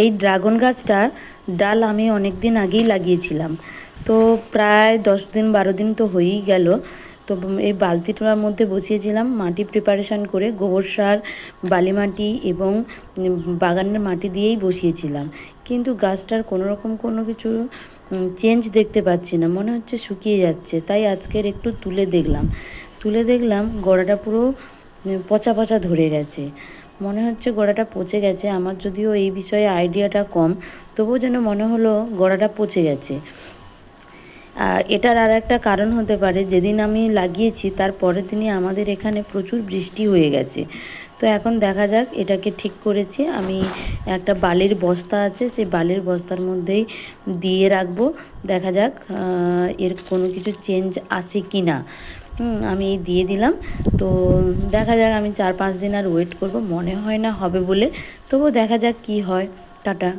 এই ড্রাগন গাছটার ডাল আমি অনেক দিন আগেই লাগিয়েছিলাম, তো প্রায় 10 দিন 12 দিন তো হয়েই গেল। তো এই বালতিটার মধ্যে বসিয়েছিলাম মাটি প্রিপারেশান করে, গোবর সার, বালি মাটি এবং বাগানের মাটি দিয়েই বসিয়েছিলাম। কিন্তু গাছটার কোনো রকম কোনো কিছু চেঞ্জ দেখতে পাচ্ছি না, মনে হচ্ছে শুকিয়ে যাচ্ছে। তাই আজকের একটু তুলে দেখলাম গোড়াটা পুরো পচা পচা ধরে গেছে। মনে হচ্ছে গোড়াটা পচে গেছে। আমার যদিও এই বিষয়ে আইডিয়াটা কম, তবুও যেন মনে হলো গোড়াটা পচে গেছে। আর এটার আর একটা কারণ হতে পারে, যেদিন আমি লাগিয়েছি তার পরের দিনই আমাদের এখানে প্রচুর বৃষ্টি হয়ে গেছে। তো এখন দেখা যাক, এটাকে ঠিক করেছি আমি। একটা বালির বস্তা আছে, সেই বালির বস্তার মধ্যেই দিয়ে রাখবো। দেখা যাক এর কোনো কিছু চেঞ্জ আসে কি না। আমি এই দিয়ে দিলাম। তো দেখা যাক, আমি 4-5 দিন আর ওয়েট করব, মনে হয় না হবে বলে, তবুও দেখা যাক কি হয়। টাটা।